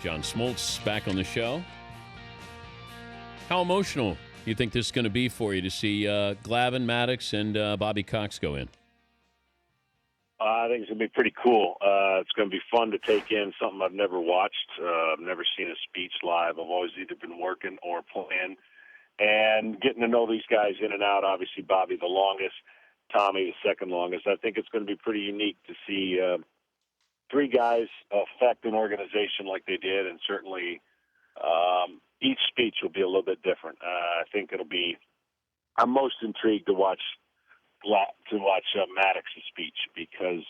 John Smoltz back on the show. How emotional do you think this is going to be for you to see Glavine, Maddox, and Bobby Cox go in? I think it's going to be pretty cool. It's going to be fun to take in, something I've never watched. I've never seen a speech live. I've always either been working or playing. And getting to know these guys in and out, obviously Bobby the longest, Tommy the second longest. I think it's going to be pretty unique to see three guys affect an organization like they did, and certainly each speech will be a little bit different. I think I'm most intrigued to watch Maddox's speech because,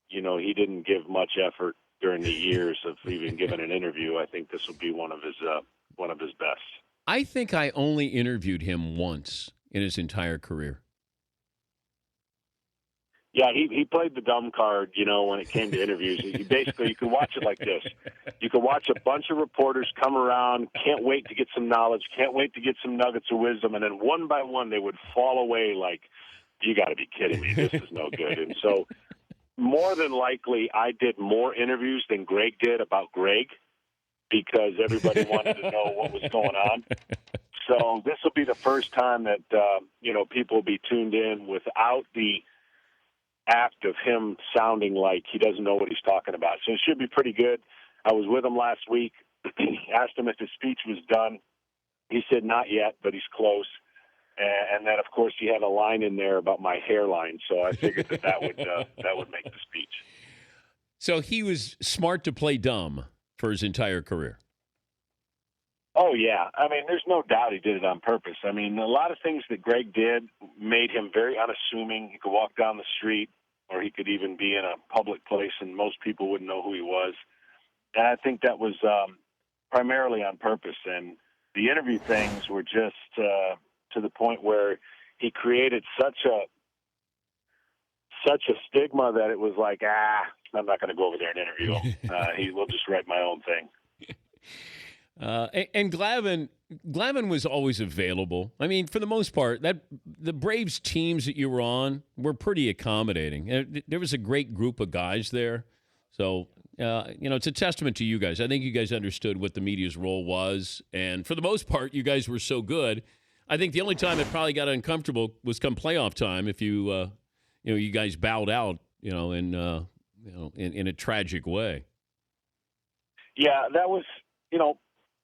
he didn't give much effort during the years of even giving an interview. I think this will be one of his best. I think I only interviewed him once in his entire career. Yeah, he played the dumb card, when it came to interviews. You could watch it like this. You could watch a bunch of reporters come around, can't wait to get some knowledge, can't wait to get some nuggets of wisdom, and then one by one they would fall away like, you got to be kidding me, this is no good. And so more than likely I did more interviews than Greg did about Greg because everybody wanted to know what was going on. So this will be the first time that, people will be tuned in without the act of him sounding like he doesn't know what he's talking about. So it should be pretty good. I was with him last week, asked him if his speech was done. He said not yet, but he's close. And then, of course, he had a line in there about my hairline, so I figured that would make the speech. So he was smart to play dumb for his entire career. Oh, yeah. I mean, there's no doubt he did it on purpose. I mean, a lot of things that Greg did made him very unassuming. He could walk down the street, or he could even be in a public place, and most people wouldn't know who he was. And I think that was primarily on purpose. And the interview things were just to the point where he created such a stigma that it was like, I'm not going to go over there and interview him. He will just write my own thing. And Glavine was always available. I mean, for the most part, the Braves teams that you were on were pretty accommodating. There was a great group of guys there. So, it's a testament to you guys. I think you guys understood what the media's role was. And for the most part, you guys were so good. I think the only time it probably got uncomfortable was come playoff time if you guys bowed out, in a tragic way. Yeah, that was,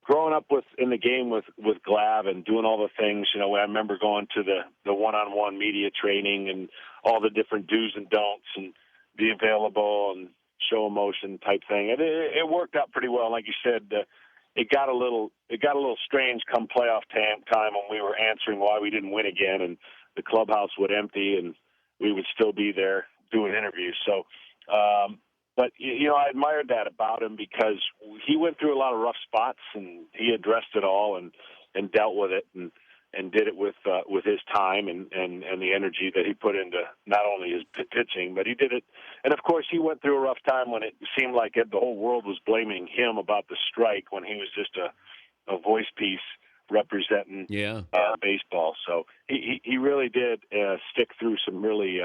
growing up in the game with Glav and doing all the things, I remember going to the one-on-one media training and all the different do's and don'ts and be available and show emotion type thing. And it worked out pretty well. Like you said, it got a little strange come playoff time when we were answering why we didn't win again, and the clubhouse would empty and we would still be there doing interviews. So, but, I admired that about him because he went through a lot of rough spots and he addressed it all and dealt with it and did it with his time and the energy that he put into not only his pitching, but he did it. And, of course, he went through a rough time when it seemed like the whole world was blaming him about the strike when he was just a voice piece representing baseball. So he really did stick through some really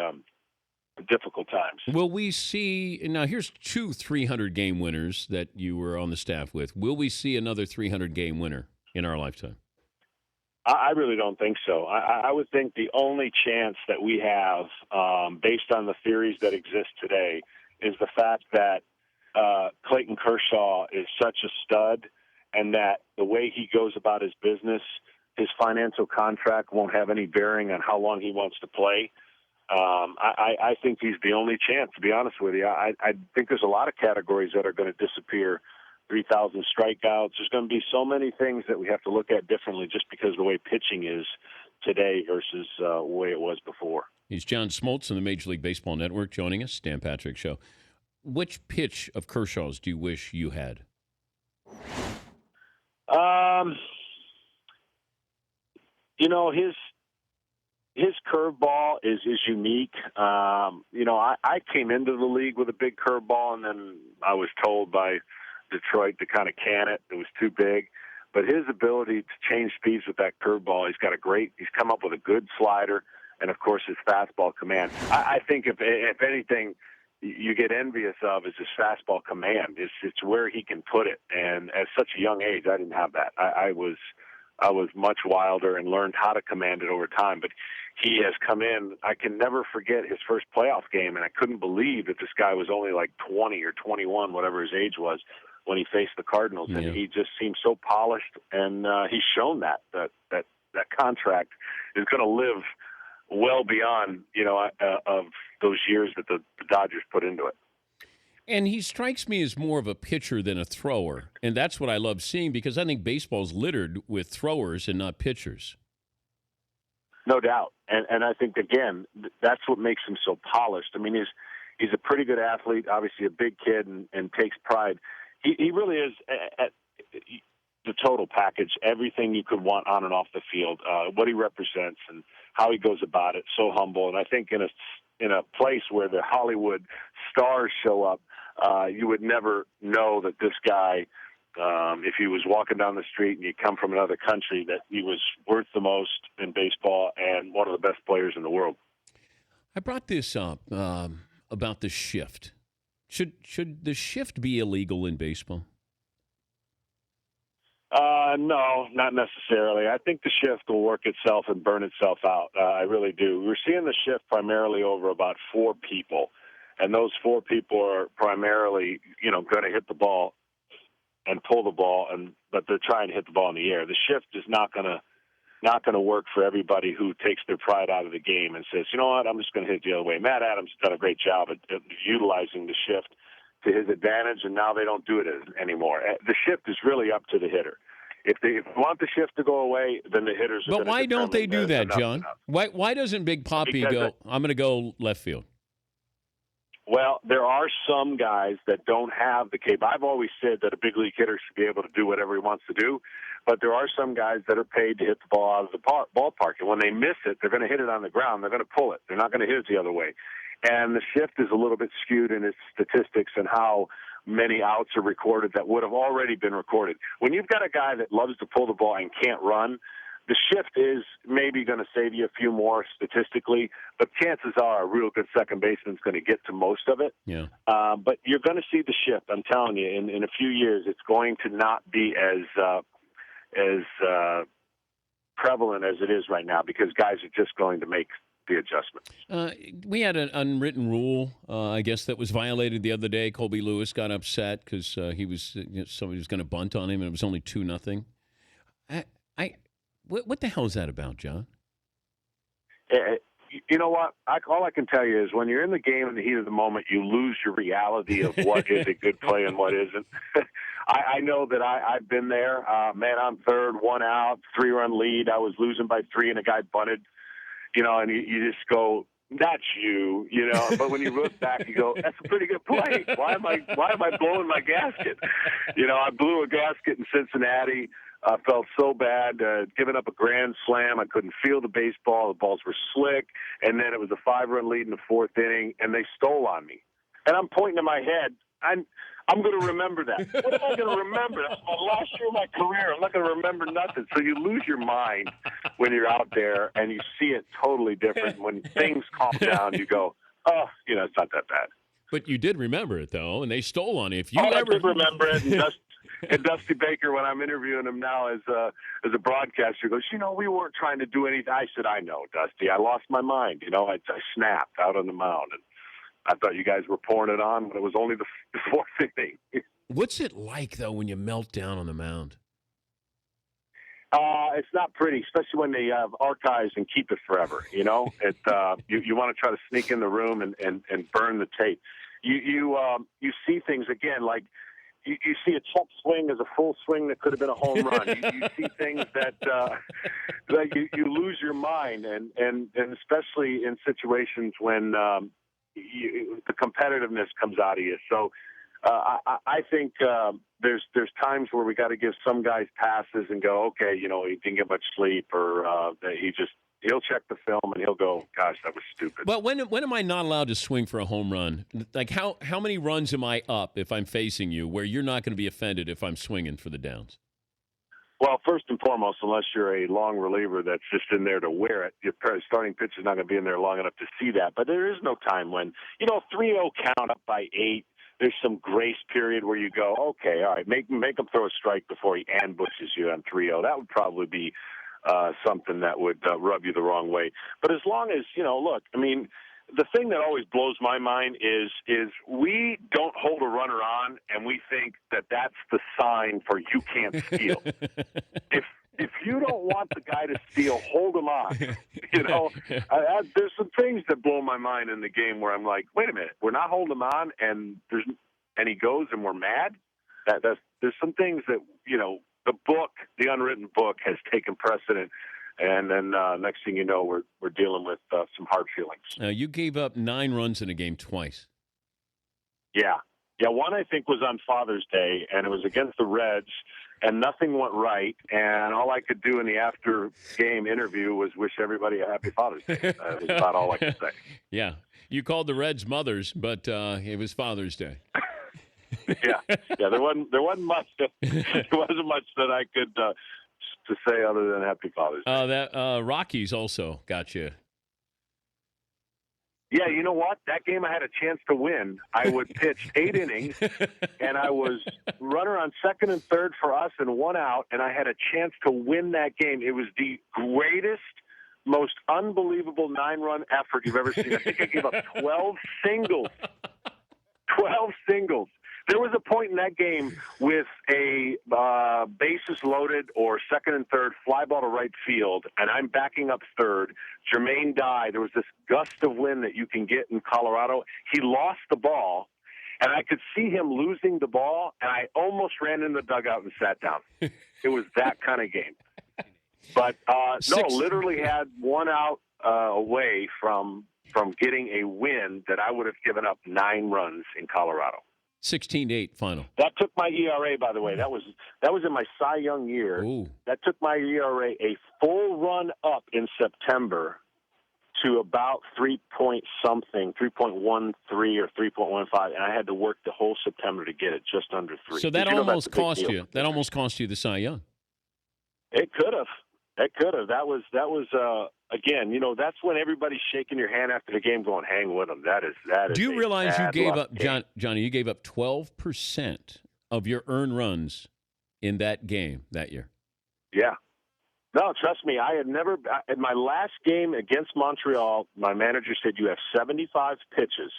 difficult times. Will we see, now here's two 300-game winners that you were on the staff with. Will we see another 300-game winner in our lifetime? I really don't think so. I would think the only chance that we have, based on the theories that exist today, is the fact that Clayton Kershaw is such a stud and that the way he goes about his business, his financial contract won't have any bearing on how long he wants to play. I think he's the only chance, to be honest with you. I think there's a lot of categories that are going to disappear. 3,000 strikeouts. There's going to be so many things that we have to look at differently just because of the way pitching is today versus the way it was before. He's John Smoltz on the Major League Baseball Network joining us, Dan Patrick Show. Which pitch of Kershaw's do you wish you had? His curveball is unique. I came into the league with a big curveball, and then I was told by Detroit to kind of can it. It was too big. But his ability to change speeds with that curveball, he's come up with a good slider, and, of course, his fastball command. I think, if anything, you get envious of is his fastball command. It's where he can put it. And at such a young age, I didn't have that. I was much wilder and learned how to command it over time. But he has come in. I can never forget his first playoff game, and I couldn't believe that this guy was only like 20 or 21, whatever his age was, when he faced the Cardinals. Yeah. And he just seemed so polished, and he's shown that contract is going to live well beyond, of those years that the Dodgers put into it. And he strikes me as more of a pitcher than a thrower. And that's what I love seeing, because I think baseball's littered with throwers and not pitchers. No doubt. And I think, again, that's what makes him so polished. I mean, he's a pretty good athlete, obviously a big kid, and takes pride. He really is at the total package, everything you could want on and off the field, what he represents and how he goes about it, so humble. And I think in a place where the Hollywood stars show up, you would never know that this guy, if he was walking down the street and you come from another country, that he was worth the most in baseball and one of the best players in the world. I brought this up about the shift. Should the shift be illegal in baseball? No, not necessarily. I think the shift will work itself and burn itself out. I really do. We're seeing the shift primarily over about 4 people, and those 4 people are primarily, going to hit the ball and pull the ball, but they're trying to hit the ball in the air. The shift is not going to work for everybody who takes their pride out of the game and says, you know what, I'm just going to hit it the other way. Matt Adams has done a great job at utilizing the shift to his advantage, and now they don't do it anymore. The shift is really up to the hitter. If they want the shift to go away, then the hitters are. But why don't they do that, John? Why doesn't Big Papi go, I'm going to go left field? Well, there are some guys that don't have the cape. I've always said that a big league hitter should be able to do whatever he wants to do, but there are some guys that are paid to hit the ball out of the ballpark, and when they miss it, they're going to hit it on the ground. They're going to pull it. They're not going to hit it the other way. And the shift is a little bit skewed in its statistics and how many outs are recorded that would have already been recorded. When you've got a guy that loves to pull the ball and can't run, the shift is maybe going to save you a few more statistically, but chances are a real good second baseman is going to get to most of it. Yeah. But you're going to see the shift. I'm telling you, in a few years, it's going to not be as prevalent as it is right now, because guys are just going to make the adjustments. We had an unwritten rule, I guess, that was violated the other day. Colby Lewis got upset because somebody was going to bunt on him, and it was only 2-0. What the hell is that about, John? You know what? All I can tell you is when you're in the game in the heat of the moment, you lose your reality of what is a good play and what isn't. I know that I've been there. Man on third, 1 out, 3-run lead. I was losing by 3, and a guy bunted. And you just go, that's you. But when you look back, you go, that's a pretty good play. Why am I blowing my gasket? I blew a gasket in Cincinnati. I felt so bad, giving up a grand slam. I couldn't feel the baseball. The balls were slick. And then it was a 5-run lead in the 4th inning, and they stole on me. And I'm pointing to my head. I'm going to remember that. What am I going to remember? That's my last year of my career. I'm not going to remember nothing. So you lose your mind when you're out there and you see it totally different. When things calm down, you go, oh, it's not that bad. But you did remember it, though, and they stole on it. I did remember it. And Dusty Baker, when I'm interviewing him now as a broadcaster, goes, we weren't trying to do anything. I said, I know, Dusty. I lost my mind. I snapped out on the mound. And I thought you guys were pouring it on when it was only the 4th inning. What's it like, though, when you melt down on the mound? It's not pretty, especially when they have archives and keep it forever. You want to try to sneak in the room and burn the tape. You see things again like you see a check swing as a full swing that could have been a home run. You see things that you lose your mind, and especially in situations when the competitiveness comes out of you. So I think there's times where we got to give some guys passes and go, okay, he didn't get much sleep, or he'll check the film and he'll go, gosh, that was stupid. But when am I not allowed to swing for a home run? Like how many runs am I up if I'm facing you where you're not going to be offended if I'm swinging for the downs? Well, first and foremost, unless you're a long reliever that's just in there to wear it, your starting pitcher is not going to be in there long enough to see that. But there is no time when, 3-0 count up by 8. There's some grace period where you go, okay, all right, make him throw a strike before he ambushes you on 3-0. That would probably be something that would rub you the wrong way. But as long as, look, I mean, the thing that always blows my mind is we don't hold a runner on and we think that that's the sign for you can't steal. If you don't want the guy to steal, hold him on. There's some things that blow my mind in the game where I'm like, wait a minute, we're not holding him on and he goes and we're mad. There's some things that, the book, the unwritten book has taken precedent. And then next thing you know, we're dealing with some hard feelings. Now, you gave up 9 runs in a game twice. Yeah. One I think was on Father's Day, and it was against the Reds, and nothing went right. And all I could do in the after-game interview was wish everybody a happy Father's Day. That was about all I could say. Yeah. You called the Reds mothers, but it was Father's Day. Yeah. There wasn't much that I could to say other than Happy Father's Day. That Rockies also got you. Yeah, you know what? That game I had a chance to win. I would pitch 8 innings, and I was runner on second and third for us and 1 out, and I had a chance to win that game. It was the greatest, most unbelievable 9-run effort you've ever seen. I think I gave up 12 singles. 12 singles. There was a point in that game with a bases loaded or second and third fly ball to right field, and I'm backing up third. Jermaine Dye, there was this gust of wind that you can get in Colorado. He lost the ball, and I could see him losing the ball, and I almost ran in the dugout and sat down. It was that kind of game. But, literally had 1 out away from getting a win that I would have given up 9 runs in Colorado. 16-8 final. That took my ERA, by the way. That was in my Cy Young year. Ooh. That took my ERA a full run up in September to about 3.something, 3.13 or 3.15, and I had to work the whole September to get it just under 3. So that almost cost you. That almost cost you the Cy Young. It could have. That was again, that's when everybody's shaking your hand after the game going, hang with them. That is. Do you realize you gave up, Johnny, you gave up 12% of your earned runs in that game that year? Yeah. No, trust me, I had never – in my last game against Montreal, my manager said you have 75 pitches.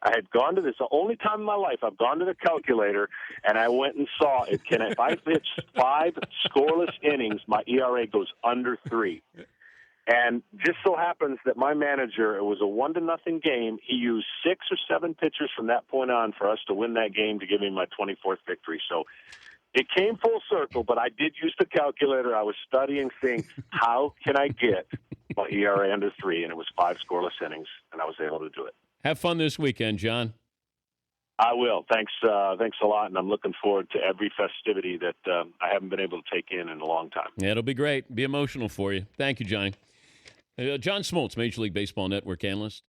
I had gone to this the only time in my life I've gone to the calculator, and I went and saw it. If I pitch 5 scoreless innings, my ERA goes under 3. And just so happens that my manager, it was a 1-0 game. He used 6 or 7 pitchers from that point on for us to win that game to give me my 24th victory. So it came full circle, but I did use the calculator. I was studying, saying, how can I get my ERA under 3? And it was 5 scoreless innings, and I was able to do it. Have fun this weekend, John. I will. Thanks a lot, and I'm looking forward to every festivity that I haven't been able to take in a long time. Yeah, it'll be great. Be emotional for you. Thank you, Johnny. John Smoltz, Major League Baseball Network analyst.